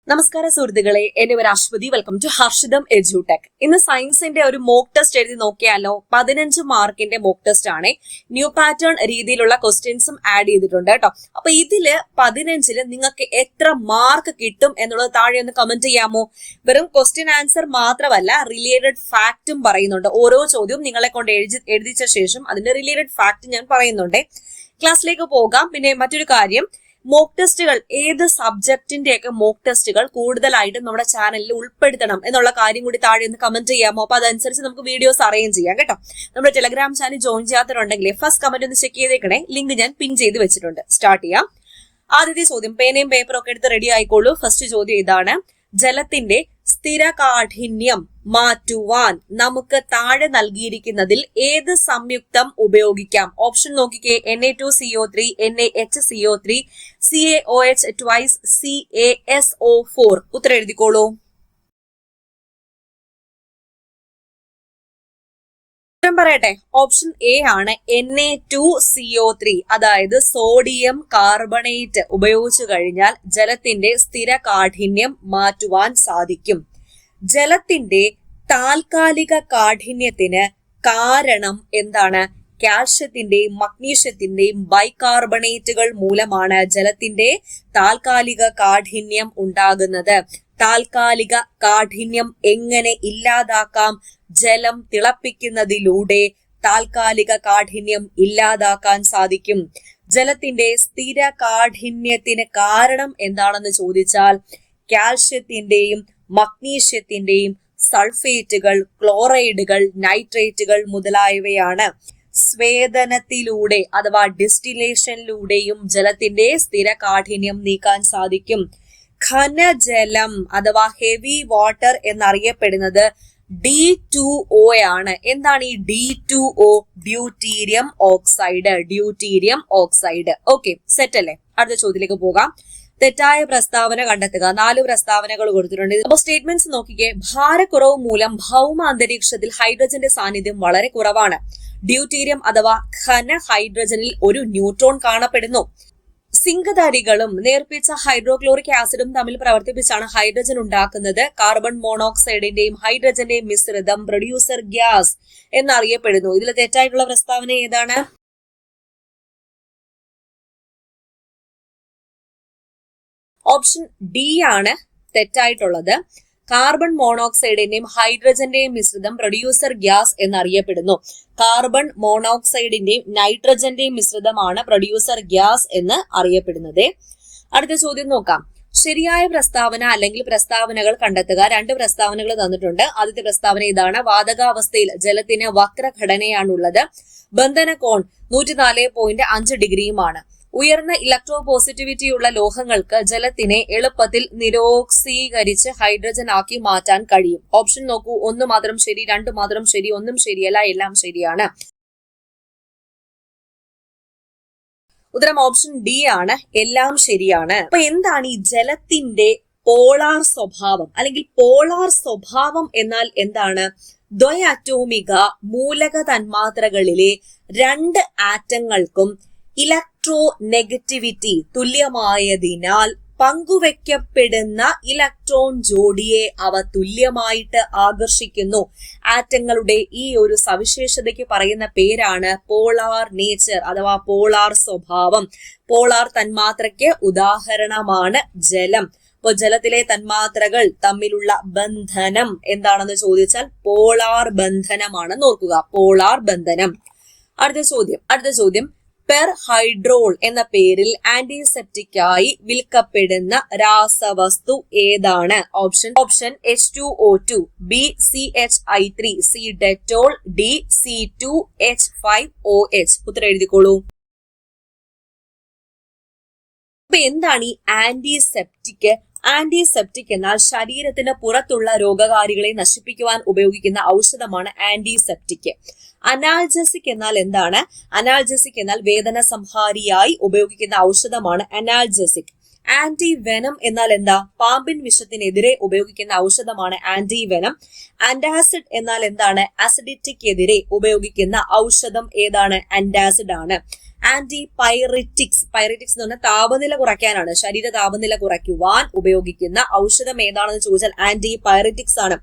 നമസ്കാരം സുഹൃത്തുക്കളെ, എന്റെ പേര് അശ്വതി. Welcome to Harshitham Edutech. ഇന്ന് സയൻസിന്റെ ഒരു മോക്ക് ടെസ്റ്റ് എഴുതി നോക്കിയാലോ? 15 മാർക്കിന്റെ മോക്ക് ടെസ്റ്റ് ആണ്. ന്യൂ പാറ്റേൺ രീതിയിലുള്ള ക്വസ്റ്റ്യൻസും ആഡ് ചെയ്തിട്ടുണ്ട് കേട്ടോ. അപ്പൊ ഇതില് 15-ല് നിങ്ങൾക്ക് എത്ര മാർക്ക് കിട്ടും എന്നുള്ളത് താഴെ ഒന്ന് കമന്റ് ചെയ്യാമോ? വെറും ക്വസ്റ്റ്യൻ ആൻസർ മാത്രമല്ല, റിലേറ്റഡ് ഫാക്റ്റും പറയുന്നുണ്ട്. ഓരോ ചോദ്യവും നിങ്ങളെ കൊണ്ട് എഴുതിച്ച ശേഷം അതിന്റെ റിലേറ്റഡ് ഫാക്ട് ഞാൻ പറയുന്നുണ്ട്. ക്ലാസ്സിലേക്ക് പോകാം. പിന്നെ മറ്റൊരു കാര്യം, മോക്ക് ടെസ്റ്റുകൾ, ഏത് സബ്ജക്റ്റിന്റെയൊക്കെ മോക്ക് ടെസ്റ്റുകൾ കൂടുതലായിട്ടും നമ്മുടെ ചാനലിൽ ഉൾപ്പെടുത്തണം എന്നുള്ള കാര്യം കൂടി താഴെ ഒന്ന് കമന്റ് ചെയ്യാമോ? അപ്പൊ അതനുസരിച്ച് നമുക്ക് വീഡിയോസ് അറേഞ്ച് ചെയ്യാം കേട്ടോ. നമ്മുടെ ടെലഗ്രാം ചാനൽ ജോയിൻ ചെയ്യാത്തവരുണ്ടെങ്കിൽ ഫസ്റ്റ് കമന്റ് ഒന്ന് ചെക്ക് ചെയ്തേക്കണേ. ലിങ്ക് ഞാൻ പിൻ ചെയ്ത് വെച്ചിട്ടുണ്ട്. സ്റ്റാർട്ട് ചെയ്യാം. ആദ്യത്തെ ചോദ്യം, പേനയും പേപ്പറും ഒക്കെ എടുത്ത് റെഡി ആയിക്കോളൂ. ഫസ്റ്റ് ചോദ്യം ഇതാണ്: ജലത്തിന്റെ സ്ഥിരകാഠിന്യം മാറ്റുവാൻ നമുക്ക് താഴെ നൽകിയിരിക്കുന്നതിൽ ഏത് സംയുക്തം ഉപയോഗിക്കാം? ഓപ്ഷൻ നോക്കിക്കേ. Na2CO3, NaHCO3, CaOH twice, CaSO4. ഉത്തരം എഴുതിക്കോളൂ. പറയട്ടെ, ഓപ്ഷൻ എ ആണ് Na2CO3, അതായത് സോഡിയം കാർബണേറ്റ് ഉപയോഗിച്ചു കഴിഞ്ഞാൽ ജലത്തിന്റെ സ്ഥിര കാഠിന്യം മാറ്റുവാൻ സാധിക്കും. ജലത്തിന്റെ താൽക്കാലിക കാഠിന്യത്തിന് കാരണം എന്താണ്? കാൽഷ്യത്തിന്റെയും മഗ്നീഷ്യത്തിന്റെയും ബൈകാർബണേറ്റുകൾ മൂലമാണ് ജലത്തിന്റെ താൽക്കാലിക കാഠിന്യം ഉണ്ടാകുന്നത്. താൽക്കാലിക കാഠിന്യം എങ്ങനെ ഇല്ലാതാക്കാം? ജലം തിളപ്പിക്കുന്നതിലൂടെ താൽക്കാലിക കാഠിന്യം ഇല്ലാതാക്കാൻ സാധിക്കും. ജലത്തിന്റെ സ്ഥിര കാഠിന്യത്തിന് കാരണം എന്താണെന്ന് ചോദിച്ചാൽ കാൽഷ്യത്തിന്റെയും മഗ്നീഷ്യത്തിന്റെയും സൾഫേറ്റുകൾ, ക്ലോറൈഡുകൾ, നൈട്രേറ്റുകൾ മുതലായവയാണ്. സ്വേദനത്തിലൂടെ അഥവാ ഡിസ്റ്റിലേഷനിലൂടെയും ജലത്തിന്റെ സ്ഥിര കാഠിന്യം നീക്കാൻ സാധിക്കും. ഘനജലം അഥവാ ഹെവി വാട്ടർ എന്നറിയപ്പെടുന്നത് D2O ആണ്. എന്താണ് ഈ D2O? Deuterium oxide. Deuterium oxide. Okay, set അല്ലേ? അടുത്ത ചോദ്യത്തിലേക്ക് പോകാം. തെറ്റായ പ്രസ്താവന കണ്ടെത്തുക. 4 പ്രസ്താവനകൾ കൊടുത്തിട്ടുണ്ട്. അപ്പൊ സ്റ്റേറ്റ്മെന്റ്സ് നോക്കിക്കേ. ഭാരക്കുറവ് മൂലം ഭൗമ അന്തരീക്ഷത്തിൽ ഹൈഡ്രജന്റെ സാന്നിധ്യം വളരെ കുറവാണ്. ഡ്യൂട്ടീരിയം അഥവാ ഘന ഹൈഡ്രജനിൽ ഒരു ന്യൂട്രോൺ കാണപ്പെടുന്നു. സിംഗതരികളും നേർപ്പിച്ച ഹൈഡ്രോക്ലോറിക് ആസിഡും തമ്മിൽ പ്രവർത്തിപ്പിച്ചാണ് ഹൈഡ്രജൻ ഉണ്ടാക്കുന്നത്. കാർബൺ മോണോക്സൈഡിന്റെയും ഹൈഡ്രജന്റെയും മിശ്രിതം പ്രൊഡ്യൂസർ ഗ്യാസ് എന്നറിയപ്പെടുന്നു. ഇതിൽ തെറ്റായിട്ടുള്ള പ്രസ്താവന ഏതാണ്? ഓപ്ഷൻ ഡി ആണ് തെറ്റായിട്ടുള്ളത്. കാർബൺ മോണോക്സൈഡിന്റെയും ഹൈഡ്രജന്റെയും മിശ്രിതം പ്രൊഡ്യൂസർ ഗ്യാസ് എന്നറിയപ്പെടുന്നു. കാർബൺ മോണോക്സൈഡിന്റെയും നൈട്രജന്റെയും മിശ്രിതമാണ് പ്രൊഡ്യൂസർ ഗ്യാസ് എന്ന് അറിയപ്പെടുന്നത്. അടുത്ത ചോദ്യം നോക്കാം. ശരിയായ പ്രസ്താവന അല്ലെങ്കിൽ പ്രസ്താവനകൾ കണ്ടെത്തുക. 2 പ്രസ്താവനകൾ തന്നിട്ടുണ്ട്. ആദ്യത്തെ പ്രസ്താവന ഇതാണ്: വാതകാവസ്ഥയിൽ ജലത്തിന് വക്രഘടനയാണുള്ളത്. ബന്ധന കോൺ 104.5 ഡിഗ്രിയുമാണ്. ഉയർന്ന ഇലക്ട്രോ പോസിറ്റിവിറ്റിയുള്ള ലോഹങ്ങൾക്ക് ജലത്തിനെ എളുപ്പത്തിൽ നിരോക്സീകരിച്ച് ഹൈഡ്രജൻ ആക്കി മാറ്റാൻ കഴിയും. ഓപ്ഷൻ നോക്കൂ. 1 മാത്രം ശരി, 2 മാത്രം ശരി, ഒന്നും ശരിയല്ല, എല്ലാം ശരിയാണ്. ഉത്തരം ഓപ്ഷൻ ഡി ആണ്, എല്ലാം ശരിയാണ്. അപ്പൊ എന്താണ് ഈ ജലത്തിന്റെ പോളാർ സ്വഭാവം അല്ലെങ്കിൽ പോളാർ സ്വഭാവം എന്നാൽ എന്താണ്? ദ്വയാറ്റോമിക മൂലക തന്മാത്രകളിലെ 2 ആറ്റങ്ങൾക്കും ഇലക്ട്രോ നെഗറ്റിവിറ്റി തുല്യമായതിനാൽ പങ്കുവെക്കപ്പെടുന്ന ഇലക്ട്രോൺ ജോഡിയെ അവ തുല്യമായിട്ട് ആകർഷിക്കുന്നു. ആറ്റങ്ങളുടെ ഈ ഒരു സവിശേഷതയ്ക്ക് പറയുന്ന പേരാണ് പോളാർ നേച്ചർ അഥവാ പോളാർ സ്വഭാവം. പോളാർ തന്മാത്രയ്ക്ക് ഉദാഹരണമാണ് ജലം. ഇപ്പൊ ജലത്തിലെ തന്മാത്രകൾ തമ്മിലുള്ള ബന്ധനം എന്താണെന്ന് ചോദിച്ചാൽ പോളാർ ബന്ധനമാണെന്ന് ഓർക്കുക. പോളാർ ബന്ധനം. അടുത്ത ചോദ്യം പെർഹൈഡ്രോൾ എന്ന പേരിൽ ആന്റിസെപ്റ്റിക്കായി വിൽക്കപ്പെടുന്ന രാസവസ്തു ഏതാണ്? Option H2O2, B CHI3, C Dettol, D C2H5OH. ഉത്തരം എഴുതിക്കോളൂ. അപ്പൊ എന്താണ് ഈ ആന്റിസെപ്റ്റിക്? ആന്റിസെപ്റ്റിക് എന്നാൽ ശരീരത്തിന് പുറത്തുള്ള രോഗകാരികളെ നശിപ്പിക്കുവാൻ ഉപയോഗിക്കുന്ന ഔഷധമാണ് ആന്റിസെപ്റ്റിക്. അനാൽജസിക് എന്നാൽ എന്താണ്? അനാൽജസിക് എന്നാൽ വേദന സംഹാരിയായി ഉപയോഗിക്കുന്ന ഔഷധമാണ് അനാൽജസിക്. ആന്റി വെനം എന്നാൽ എന്താ? പാമ്പിൻ വിഷത്തിനെതിരെ ഉപയോഗിക്കുന്ന ഔഷധമാണ് ആന്റി വെനം. ആന്റാസിഡ് എന്നാൽ എന്താണ്? അസിഡിറ്റിക് എതിരെ ഉപയോഗിക്കുന്ന ഔഷധം ഏതാണ്? ആന്റാസിഡ് ആണ്. ആന്റി പൈറിറ്റിക്സ്, പൈറിറ്റിക്സ് എന്ന് പറഞ്ഞാൽ താപനില കുറയ്ക്കാനാണ്, ശരീര താപനില കുറയ്ക്കുവാൻ ഉപയോഗിക്കുന്ന ഔഷധം ഏതാണെന്ന് ചോദിച്ചാൽ ആന്റി പൈറിറ്റിക്സ് ആണ്.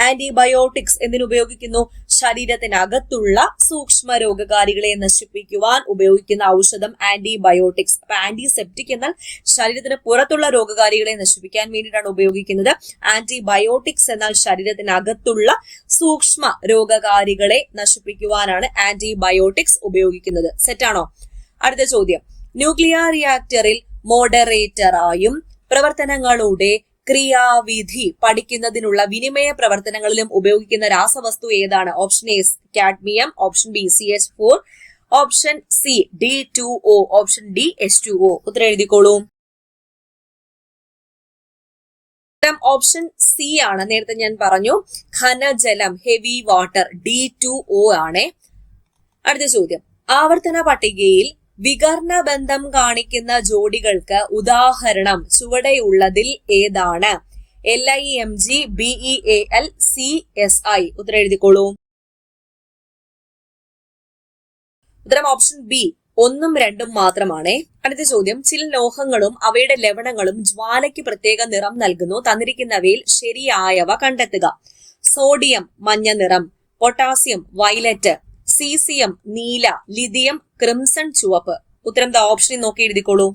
ആന്റിബയോട്ടിക്സ് എന്തിനുപയോഗിക്കുന്നു? ശരീരത്തിനകത്തുള്ള സൂക്ഷ്മ രോഗകാരികളെ നശിപ്പിക്കുവാൻ ഉപയോഗിക്കുന്ന ഔഷധം ആന്റിബയോട്ടിക്സ്. അപ്പൊ ആന്റിസെപ്റ്റിക് എന്നാൽ ശരീരത്തിന് പുറത്തുള്ള രോഗകാരികളെ നശിപ്പിക്കാൻ വേണ്ടിയിട്ടാണ് ഉപയോഗിക്കുന്നത്. ആന്റിബയോട്ടിക്സ് എന്നാൽ ശരീരത്തിനകത്തുള്ള സൂക്ഷ്മ രോഗകാരികളെ നശിപ്പിക്കുവാനാണ് ആന്റിബയോട്ടിക്സ് ഉപയോഗിക്കുന്നത്. സെറ്റാണോ? അടുത്ത ചോദ്യം, ന്യൂക്ലിയർ റിയാക്ടറിൽ മോഡറേറ്ററായും പ്രവർത്തനങ്ങളുടെ ക്രിയാവിധി പഠിക്കുന്നതിനുള്ള വിനിമയ പ്രവർത്തനങ്ങളിലും ഉപയോഗിക്കുന്ന രാസവസ്തു ഏതാണ്? Option A cadmium, option B CH4, option C D2O, option D H2O. ഉത്തരം എഴുതിക്കോളൂ. ഓപ്ഷൻ സി ആണ്. നേരത്തെ ഞാൻ പറഞ്ഞു ഘനജലം, ഹെവി വാട്ടർ, D2O ആണ്. അടുത്ത ചോദ്യം, ആവർത്തന പട്ടികയിൽ വികർണ ബന്ധം കാണിക്കുന്ന ജോഡികൾക്ക് ഉദാഹരണം ചുവടെയുള്ളതിൽ ഏതാണ്? LIMG, BEAL, CSI. ഉത്തരം എഴുതിക്കോളൂ. ഉത്തരം ഓപ്ഷൻ ബി 1ഉം 2ഉം മാത്രമാണ്. അടുത്ത ചോദ്യം, ചില ലോഹങ്ങളും അവയുടെ ലവണങ്ങളും ജ്വാലയ്ക്ക് പ്രത്യേക നിറം നൽകുന്നു. തന്നിരിക്കുന്നവയിൽ ശരിയായവ കണ്ടെത്തുക. സോഡിയം മഞ്ഞ നിറം, പൊട്ടാസ്യം വയലറ്റ്, സീസിയം നീല, ലിഥിയം ക്രിംസൺ ചുവപ്പ്. ഉത്തരം ദ ഓപ്ഷനിൽ നോക്കി എഴുതിക്കോളൂ.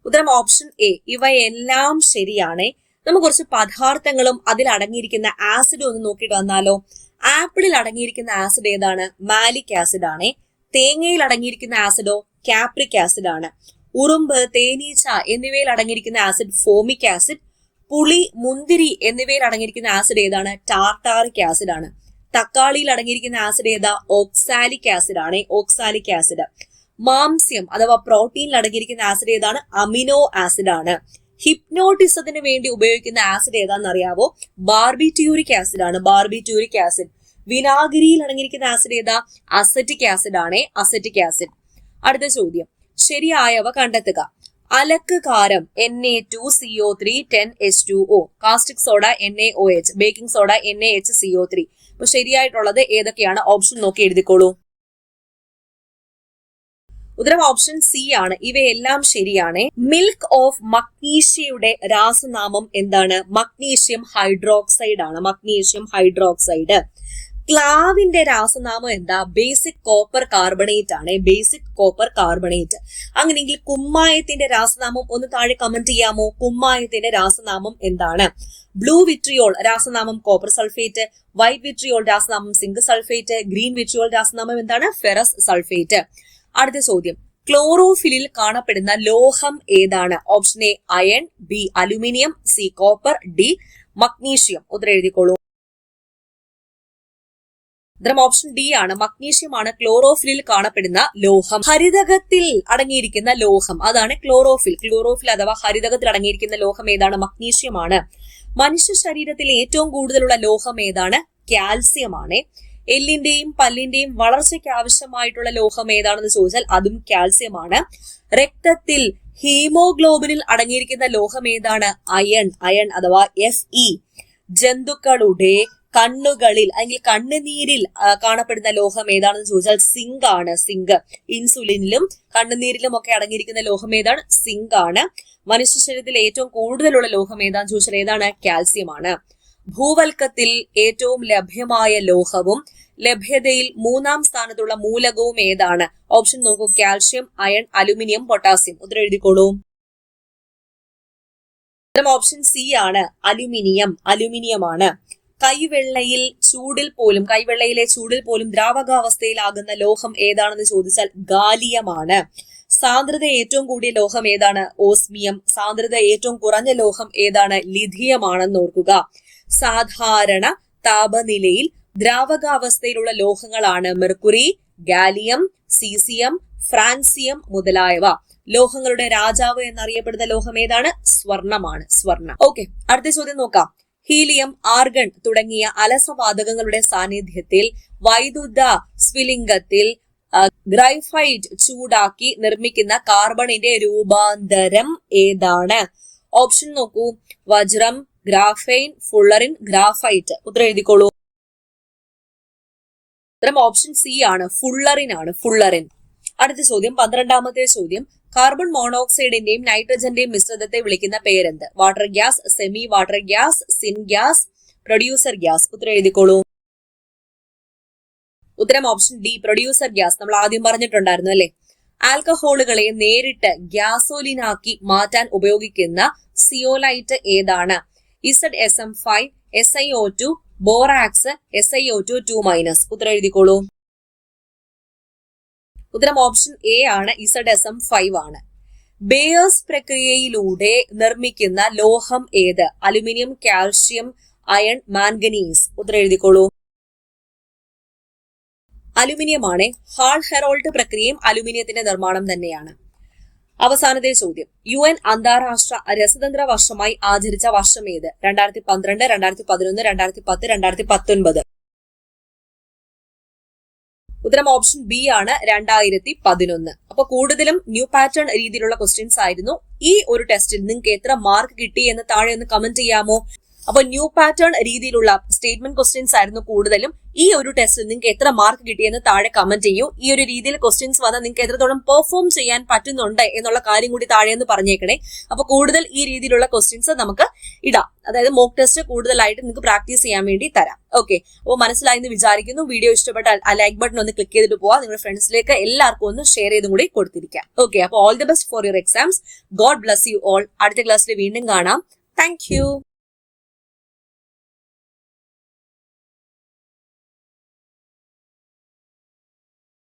ഉത്തരം ഓപ്ഷൻ എ. ഇവയെല്ലാം ശരിയാണ്. നമുക്ക് കുറച്ച് പദാർത്ഥങ്ങളും അതിൽ അടങ്ങിയിരിക്കുന്ന ആസിഡും ഒന്ന് നോക്കിയിട്ട് വന്നാലോ? ആപ്പിളിൽ അടങ്ങിയിരിക്കുന്ന ആസിഡ് ഏതാണ്? മാലിക് ആസിഡ് ആണ്. തേങ്ങയിൽ അടങ്ങിയിരിക്കുന്ന ആസിഡോ? കാപ്രിക് ആസിഡ് ആണ്. ഉറുമ്പ്, തേനീച്ച എന്നിവയിൽ അടങ്ങിയിരിക്കുന്ന ആസിഡ് ഫോമിക് ആസിഡ്. പുളി, മുന്തിരി എന്നിവയിൽ അടങ്ങിയിരിക്കുന്ന ആസിഡ് ഏതാണ്? ടാർട്ടാറിക് ആസിഡ് ആണ്. തക്കാളിയിൽ അടങ്ങിയിരിക്കുന്ന ആസിഡ് ഏതാ? ഓക്സാലിക് ആസിഡ് ആണ്. Oxalic acid. മാംസ്യം അഥവാ പ്രോട്ടീനിൽ അടങ്ങിയിരിക്കുന്ന ആസിഡ് ഏതാണ്? അമിനോ ആസിഡ് ആണ്. ഹിപ്നോട്ടിസത്തിന് വേണ്ടി ഉപയോഗിക്കുന്ന ആസിഡ് ഏതാണെന്ന് അറിയാവോ? ബാർബിറ്റ്യൂരിക് ആസിഡ് ആണ്. ബാർബിറ്റ്യൂരിക് ആസിഡ്. വിനാഗിരിയിൽ അടങ്ങിയിരിക്കുന്ന ആസിഡ് ഏതാ? അസറ്റിക് ആസിഡ് ആണ്. Acetic acid. അടുത്ത ചോദ്യം, ശരിയായവ കണ്ടെത്തുക. അലക്ക് കാരം Na2CO3 10H2O, caustic soda NaOH, baking soda NaHCO3. അപ്പൊ ശരിയായിട്ടുള്ളത് ഏതൊക്കെയാണ്? ഓപ്ഷൻ നോക്കി എഴുതിക്കോളൂ. ഉത്തരം ഓപ്ഷൻ സി ആണ്. ഇവയെല്ലാം ശരിയാണ്. മിൽക്ക് ഓഫ് മഗ്നീഷ്യയുടെ രാസനാമം എന്താണ്? മഗ്നീഷ്യം ഹൈഡ്രോക്സൈഡ് ആണ്. Magnesium hydroxide. ക്ലാവിന്റെ രാസനാമം എന്താ? ബേസിക് കോപ്പർ കാർബണേറ്റ് ആണ്. Basic copper carbonate. അങ്ങനെയെങ്കിൽ കുമ്മായത്തിന്റെ രാസനാമം ഒന്ന് താഴെ കമന്റ് ചെയ്യാമോ? കുമ്മായത്തിന്റെ രാസനാമം എന്താണ്? ബ്ലൂ വിട്രിയോൾ രാസനാമം കോപ്പർ സൾഫേറ്റ്, വൈറ്റ് വിട്രിയോൾ രാസനാമം സിങ്ക് സൾഫേറ്റ്, ഗ്രീൻ വിട്രിയോൾ രാസനാമം എന്താണ്? Ferrous sulphate. അടുത്ത ചോദ്യം, ക്ലോറോഫിലിൽ കാണപ്പെടുന്ന ലോഹം ഏതാണ്? Option A iron, B aluminium, C copper, D magnesium. ഉത്തരം എഴുതിക്കോളൂ. ഉത്തരം ഓപ്ഷൻ ഡി ആണ്. മഗ്നീഷ്യം ആണ് ക്ലോറോഫിലിൽ കാണപ്പെടുന്ന ലോഹം. ഹരിതകത്തിൽ അടങ്ങിയിരിക്കുന്ന ലോഹം അതാണ് ക്ലോറോഫിൽ. ക്ലോറോഫിൽ അഥവാ ഹരിതകത്തിൽ അടങ്ങിയിരിക്കുന്ന ലോഹം ഏതാണ്? മഗ്നീഷ്യം ആണ്. മനുഷ്യ ശരീരത്തിൽ ഏറ്റവും കൂടുതലുള്ള ലോഹം ഏതാണ്? കാൽസ്യം ആണ്. എല്ലിന്റെയും പല്ലിന്റെയും വളർച്ചയ്ക്ക് ആവശ്യമായിട്ടുള്ള ലോഹം ഏതാണെന്ന് ചോദിച്ചാൽ അതും കാൽസ്യം ആണ്. രക്തത്തിൽ ഹീമോഗ്ലോബിനിൽ അടങ്ങിയിരിക്കുന്ന ലോഹം ഏതാണ്? അയൺ. അയൺ അഥവാ Fe. ജന്തുക്കളുടെ കണ്ണുകളിൽ അല്ലെങ്കിൽ കണ്ണുനീരിൽ കാണപ്പെടുന്ന ലോഹം ഏതാണെന്ന് ചോദിച്ചാൽ സിങ്ക് ആണ്. സിങ്ക്. ഇൻസുലിനിലും കണ്ണുനീരിലും ഒക്കെ അടങ്ങിയിരിക്കുന്ന ലോഹം ഏതാണ്? സിങ്ക് ആണ്. മനുഷ്യ ശരീരത്തിൽ ഏറ്റവും കൂടുതലുള്ള ലോഹം ഏതാണെന്ന് ചോദിച്ചാൽ ഏതാണ്? കാൽസ്യം ആണ്. ഭൂവൽക്കത്തിൽ ഏറ്റവും ലഭ്യമായ ലോഹവും ലഭ്യതയിൽ 3ാം സ്ഥാനത്തുള്ള മൂലകവും ഏതാണ്? ഓപ്ഷൻ നോക്കൂ. Calcium, iron, aluminium, potassium. ഉത്തരം എഴുതിക്കോളൂ. ഓപ്ഷൻ സി ആണ്. അലുമിനിയം. അലുമിനിയം ആണ്. കൈവെള്ളയിലെ ചൂടിൽ പോലും ദ്രാവകാവസ്ഥയിലാകുന്ന ലോഹം ഏതാണെന്ന് ചോദിച്ചാൽ ഗാലിയമാണ്. സാന്ദ്രത ഏറ്റവും കൂടിയ ലോഹം ഏതാണ്? ഓസ്മിയം. സാന്ദ്രത ഏറ്റവും കുറഞ്ഞ ലോഹം ഏതാണ്? ലിഥിയം ആണെന്ന് ഓർക്കുക. സാധാരണ താപനിലയിൽ ദ്രാവകാവസ്ഥയിലുള്ള ലോഹങ്ങളാണ് മെർക്കുറി, ഗാലിയം, സീസിയം, ഫ്രാൻസിയം മുതലായവ. ലോഹങ്ങളുടെ രാജാവ് എന്നറിയപ്പെടുന്ന ലോഹം ഏതാണ്? സ്വർണമാണ്. സ്വർണം. ഓക്കെ, അടുത്ത ചോദ്യം നോക്കാം. ഹീലിയം, ആർഗൺ തുടങ്ങിയ അലസവാതകങ്ങളുടെ സാന്നിധ്യത്തിൽ വൈദ്യുത സ്ഫുലിംഗത്തിൽ ഗ്രൈഫൈറ്റ് ചൂടാക്കി നിർമ്മിക്കുന്ന കാർബണിന്റെ രൂപാന്തരം ഏതാണ്? ഓപ്ഷൻ നോക്കൂ. വജ്രം, ഗ്രാഫൈൻ, ഫുള്ളറിൻ, ഗ്രാഫൈറ്റ്. ഉത്തരം എഴുതിക്കോളൂ. ഉത്തരം ഓപ്ഷൻ സി ആണ്, ഫുള്ളറിൻ ആണ്, ഫുള്ളറിൻ. അടുത്ത ചോദ്യം, 12ാമത്തെ ചോദ്യം. കാർബൺ മോണോക്സൈഡിന്റെയും നൈട്രജന്റെയും മിശ്രിതത്തെ വിളിക്കുന്ന പേരെന്ത്? Water gas, semi water gas, syn gas, producer gas. ഉത്തരം എഴുതിക്കോളൂ. ഉത്തരം ഓപ്ഷൻ ഡി, പ്രൊഡ്യൂസർ ഗ്യാസ്. നമ്മൾ ആദ്യം പറഞ്ഞിട്ടുണ്ടായിരുന്നു അല്ലെ. ആൽക്കഹോളുകളെ നേരിട്ട് ഗ്യാസോലിനാക്കി മാറ്റാൻ ഉപയോഗിക്കുന്ന സിയോലൈറ്റ് ഏതാണ്? ZSM5, SiO2, borax, SiO2 2-. ഉത്തരം എഴുതിക്കോളൂ. ഉത്തരം ഓപ്ഷൻ എ ആണ്, ZSM5 ആണ്. ബേയേഴ്സ് പ്രക്രിയയിലൂടെ നിർമ്മിക്കുന്ന ലോഹം ഏത്? Aluminium, calcium, iron, manganese. ഉത്തരം എഴുതിക്കോളൂ. അലുമിനിയം ആണ്. ഹാൾ ഹെറോൾട്ട് പ്രക്രിയയും അലുമിനിയത്തിന്റെ നിർമ്മാണം തന്നെയാണ്. അവസാനത്തെ ചോദ്യം, UN അന്താരാഷ്ട്ര രസതന്ത്ര വർഷമായി ആചരിച്ച വർഷം ഏത്? 2012, 2011, 2010, 2019. ഉത്തരം ഓപ്ഷൻ ബി ആണ്, 2011. അപ്പൊ കൂടുതലും ന്യൂ പാറ്റേൺ രീതിയിലുള്ള ക്വസ്റ്റ്യൻസ് ആയിരുന്നു. ഈ ഒരു ടെസ്റ്റിൽ നിങ്ങൾക്ക് എത്ര മാർക്ക് കിട്ടി എന്ന് താഴെ ഒന്ന് കമന്റ് ചെയ്യാമോ? അപ്പൊ ന്യൂ പാറ്റേൺ രീതിയിലുള്ള സ്റ്റേറ്റ്മെന്റ് ക്വസ്റ്റ്യൻസ് ആയിരുന്നു കൂടുതലും. ഈ ഒരു ടെസ്റ്റിൽ നിങ്ങൾക്ക് എത്ര മാർക്ക് കിട്ടിയെന്ന് താഴെ കമന്റ് ചെയ്യൂ. ഈ ഒരു രീതിയിൽ ക്വസ്റ്റ്യൻസ് വന്നാൽ നിങ്ങൾക്ക് എത്രത്തോളം പെർഫോം ചെയ്യാൻ പറ്റുന്നുണ്ട് എന്നുള്ള കാര്യം കൂടി താഴെ ഒന്ന് പറഞ്ഞേക്കണേ. അപ്പൊ കൂടുതൽ ഈ രീതിയിലുള്ള ക്വസ്റ്റ്യൻസ് നമുക്ക് ഇടാം. അതായത് മോക്ക് ടെസ്റ്റ് കൂടുതലായിട്ട് നിങ്ങൾക്ക് പ്രാക്ടീസ് ചെയ്യാൻ വേണ്ടി തരാം. ഓക്കെ, അപ്പോൾ മനസ്സിലായെന്ന് വിചാരിക്കുന്നു. വീഡിയോ ഇഷ്ടപ്പെട്ടാൽ ആ ലൈക്ക് ബട്ടൺ ഒന്ന് ക്ലിക്ക് ചെയ്തിട്ട് പോവാം. നിങ്ങളുടെ ഫ്രണ്ട്സിലേക്ക് എല്ലാവർക്കും ഒന്ന് ഷെയർ ചെയ്തും കൂടി കൊടുത്തിരിക്കാം. ഓക്കെ, അപ്പോൾ all the best for your exams. God bless you all. അടുത്ത ക്ലാസ്സിൽ വീണ്ടും കാണാം. Thank you.